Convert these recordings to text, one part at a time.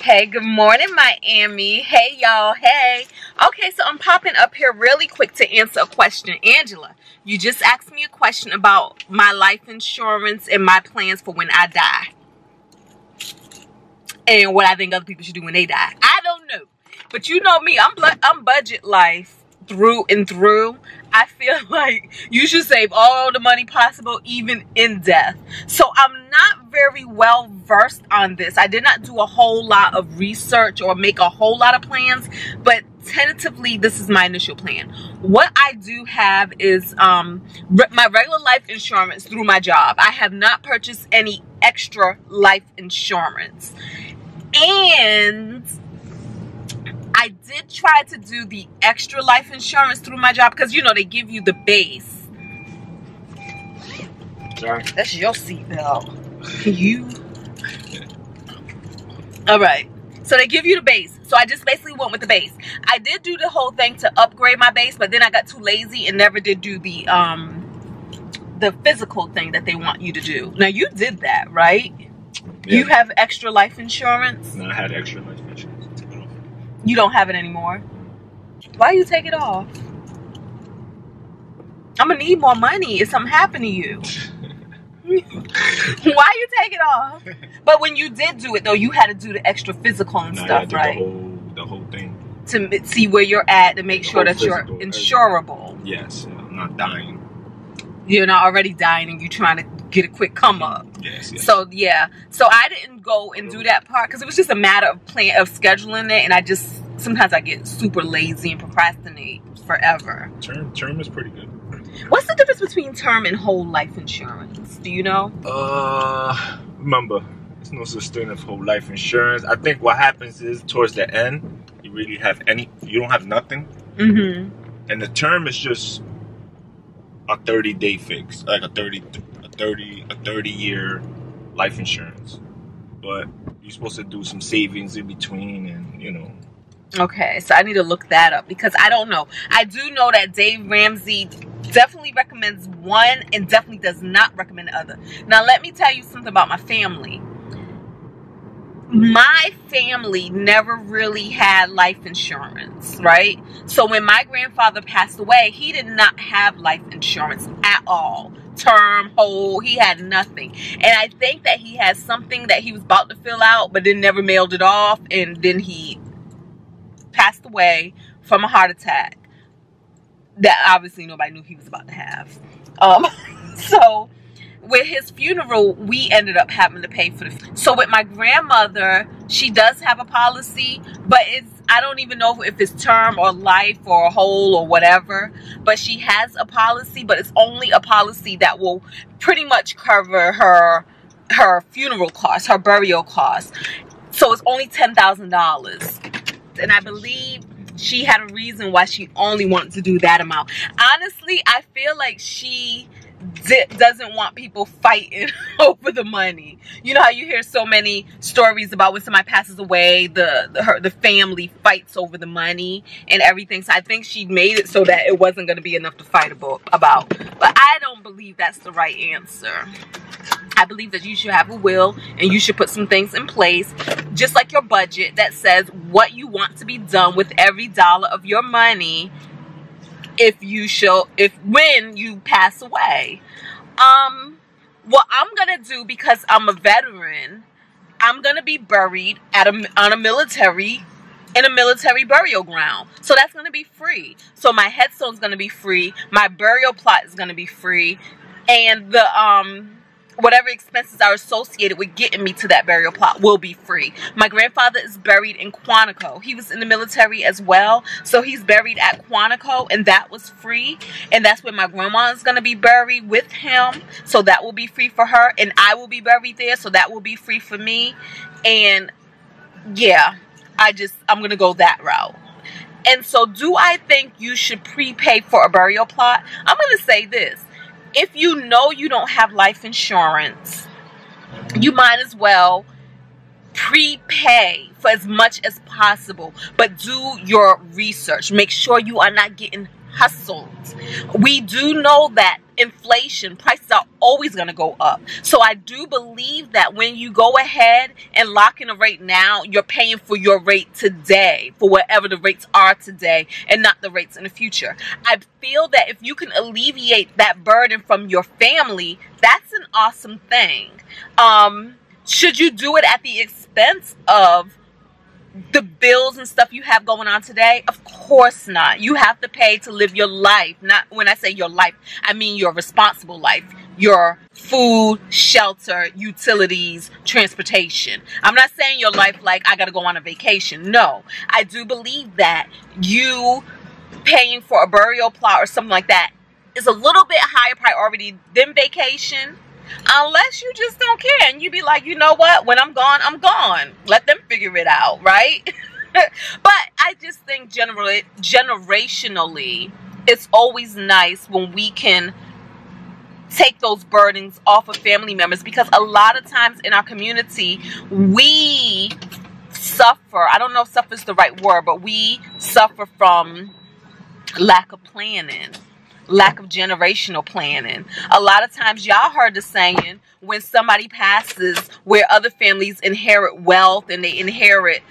Hey, good morning, Miami. Hey, y'all. Hey. Okay, so I'm popping up here really quick to answer a question. Angela, you just asked me a question about my life insurance and my plans for when I die. And what I think other people should do when they die. I don't know. But you know me, I'm budget life through and through. I feel like you should save all the money possible, even in death. So I'm not very well versed on this. I did not do a whole lot of research or make a whole lot of plans, but tentatively this is my initial plan. What I do have is my regular life insurance through my job. I have not purchased any extra life insurance. And I did try to do the extra life insurance through my job because, you know, they give you the base. Sorry. That's your seatbelt. You. All right. So they give you the base. So I just basically went with the base. I did do the whole thing to upgrade my base, but then I got too lazy and never did do the physical thing that they want you to do. Now, you did that, right? Yeah. You have extra life insurance? No, I had extra life insurance. You don't have it anymore. Why you take it off? I'm gonna need more money if something happened to you. Why you take it off? But when you did do it though, you had to do the extra physical and stuff, right? The whole thing. To see where you're at, to make sure that you're insurable. Yes, I'm not dying. You're not already dying and you're trying to get a quick come up. Yes, yes. So yeah. So I didn't go and do that part because it was just a matter of scheduling it, and I just sometimes I get super lazy and procrastinate forever. Term is pretty good. What's the difference between term and whole life insurance? Do you know? Remember, there's no such thing as whole life insurance. I think what happens is towards the end, you don't have nothing. Mm-hmm. And the term is just a 30-day fix, like a 30-year life insurance. But you're supposed to do some savings in between, and you know. Okay, so I need to look that up because I don't know. I do know that Dave Ramsey definitely recommends one and definitely does not recommend the other. Now, let me tell you something about my family. My family never really had life insurance, right? So when my grandfather passed away, he did not have life insurance at all. Term, whole, he had nothing. And I think that he had something that he was about to fill out, but then never mailed it off, and then he passed away from a heart attack that obviously nobody knew he was about to have. So with his funeral, we ended up having to pay for the funeral. So with my grandmother, she does have a policy, but I don't even know if it's term or life or whole or whatever, but she has a policy, but it's only a policy that will pretty much cover her funeral costs, her burial costs. So it's only $10,000. And I believe she had a reason why she only wanted to do that amount. Honestly, I feel like she doesn't want people fighting over the money. You know how you hear so many stories about when somebody passes away, the family fights over the money and everything. So I think she made it so that it wasn't going to be enough to fight about. But I don't believe that's the right answer. I believe that you should have a will and you should put some things in place, just like your budget, that says what you want to be done with every dollar of your money when you pass away. What I'm gonna do, because I'm a veteran, I'm gonna be buried in a military burial ground. So that's gonna be free. So my headstone's gonna be free, my burial plot is gonna be free, and the whatever expenses are associated with getting me to that burial plot will be free. My grandfather is buried in Quantico. He was in the military as well, so he's buried at Quantico, and that was free. And that's where my grandma is going to be buried with him, so that will be free for her. And I will be buried there, so that will be free for me. And yeah, I'm going to go that route. And so do I think you should prepay for a burial plot? I'm going to say this. If you know you don't have life insurance, you might as well prepay for as much as possible. But do your research. Make sure you are not getting hustled. We do know that inflation, prices are always going to go up. So I do believe that when you go ahead and lock in a rate now, you're paying for your rate today, for whatever the rates are today, and not the rates in the future. I feel that if you can alleviate that burden from your family, that's an awesome thing. Should you do it at the expense of the bills and stuff you have going on today? Of course not. You have to pay to live your life. Not when I say your life, I mean your responsible life. Your food, shelter, utilities, transportation. I'm not saying your life like I gotta go on a vacation. No, I do believe that you paying for a burial plot or something like that is a little bit higher priority than vacation. Unless you just don't care and you be like, you know what, when I'm gone, I'm gone. Let them figure it out, right? But I just think generationally, it's always nice when we can take those burdens off of family members, because a lot of times in our community, we suffer. I don't know if suffer is the right word, but we suffer from lack of planning. Lack of generational planning. A lot of times y'all heard the saying, when somebody passes, where other families inherit wealth and they inherit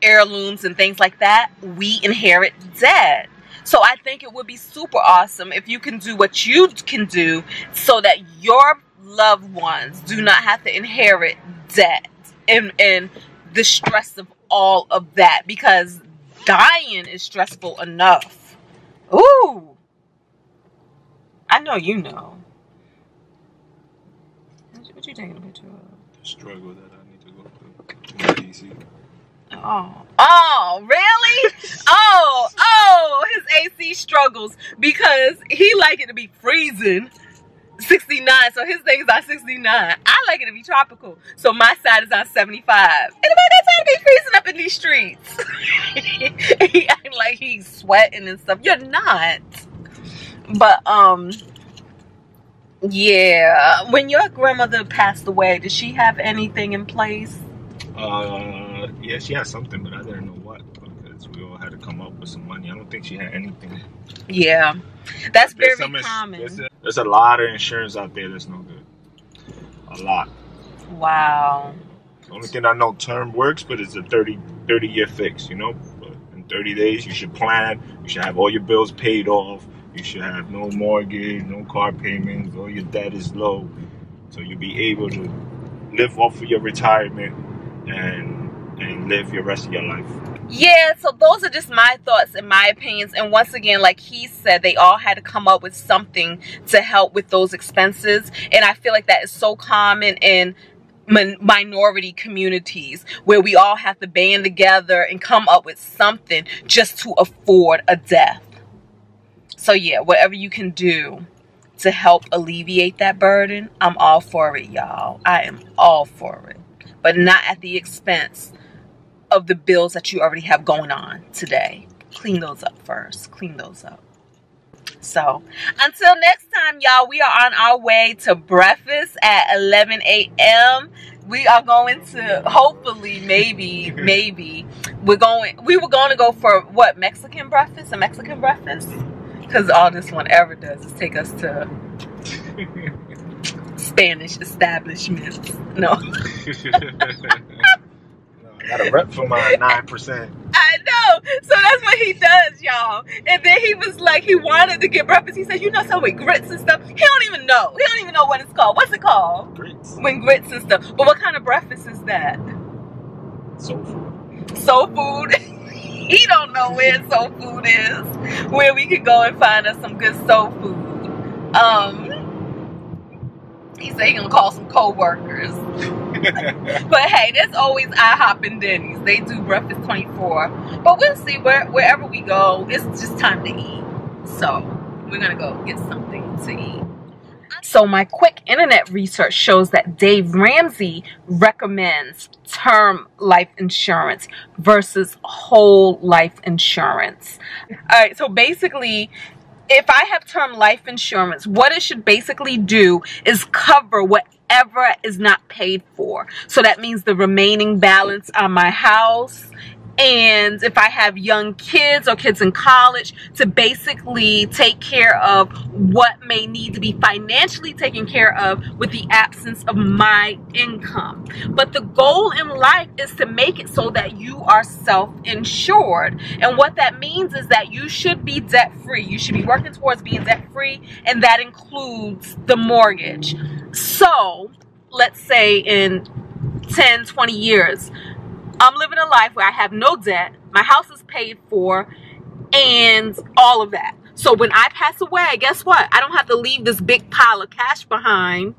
heirlooms and things like that, we inherit debt. So I think it would be super awesome if you can do what you can do so that your loved ones do not have to inherit debt and the stress of all of that, because dying is stressful enough. Ooh. I know you know. What you taking a picture of? The struggle that I need to go through in DC. Oh, really? His AC struggles because he like it to be freezing. 69, so his things are 69. I like it to be tropical, so my side is on 75. And about that time to be freezing up in these streets. He acting like he's sweating and stuff. You're not. But, yeah. When your grandmother passed away, did she have anything in place? Yeah, she had something, but I didn't know what, because we all had to come up with some money. I don't think she had anything. Yeah. That's very common. There's a lot of insurance out there that's no good. A lot. Wow. The only thing I know term works, but it's a 30-year fix, you know? But in 30 days, you should plan. You should have all your bills paid off. You should have no mortgage, no car payments, all your debt is low. So you'll be able to live off of your retirement and live your rest of your life. Yeah, so those are just my thoughts and my opinions. And once again, like he said, they all had to come up with something to help with those expenses. And I feel like that is so common in minority communities, where we all have to band together and come up with something just to afford a death. So yeah, whatever you can do to help alleviate that burden, I'm all for it, y'all. I am all for it. But not at the expense of the bills that you already have going on today. Clean those up first. Clean those up. So, until next time, y'all, we are on our way to breakfast at 11 a.m. We are going to, hopefully, maybe, we were going to go for, what, Mexican breakfast? A Mexican breakfast? Because all this one ever does is take us to Spanish establishments. No. I got a rep for my 9%. I know. So that's what he does, y'all. And then he was like, he wanted to get breakfast. He said, you know, something with grits and stuff. He don't even know. He don't even know what it's called. What's it called? Grits. When grits and stuff. But what kind of breakfast is that? Soul food. Soul food. He don't know where soul food is. Where we can go and find us some good soul food. He said he gonna call some co-workers. But hey, there's always IHOP and Denny's. They do breakfast 24. But we'll see wherever we go. It's just time to eat. So we're gonna go get something to eat. So my quick internet research shows that Dave Ramsey recommends term life insurance versus whole life insurance. All right, so basically, if I have term life insurance, what it should basically do is cover whatever is not paid for. So that means the remaining balance on my house, and if I have young kids or kids in college, to basically take care of what may need to be financially taken care of with the absence of my income. But the goal in life is to make it so that you are self-insured. And what that means is that you should be debt-free. You should be working towards being debt-free, and that includes the mortgage. So let's say in 10, 20 years, I'm living a life where I have no debt, my house is paid for, and all of that. So when I pass away, guess what? I don't have to leave this big pile of cash behind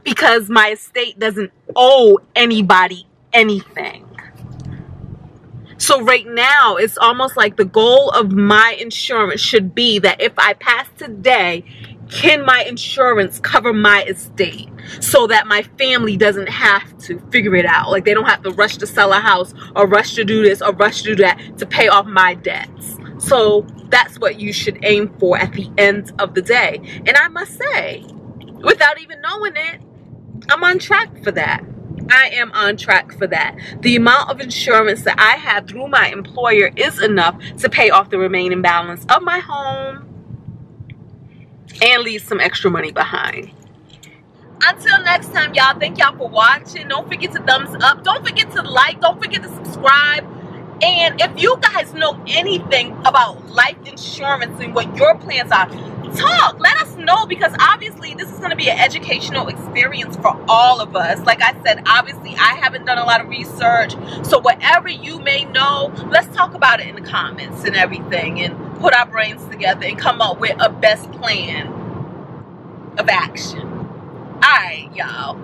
because my estate doesn't owe anybody anything. So right now, it's almost like the goal of my insurance should be that if I pass today, can my insurance cover my estate so that my family doesn't have to figure it out? Like, they don't have to rush to sell a house or rush to do this or rush to do that to pay off my debts. So that's what you should aim for at the end of the day. And I must say, without even knowing it, I'm on track for that. I am on track for that. The amount of insurance that I have through my employer is enough to pay off the remaining balance of my home and leave some extra money behind. Until next time, y'all, thank y'all for watching. Don't forget to thumbs up. Don't forget to like. Don't forget to subscribe. And if you guys know anything about life insurance and what your plans are, talk. Let us know, because obviously this is going to be an educational experience for all of us. Like I said, obviously I haven't done a lot of research. So whatever you may know, let's talk about it in the comments and everything, and put our brains together and come up with a best plan of action. All right, y'all.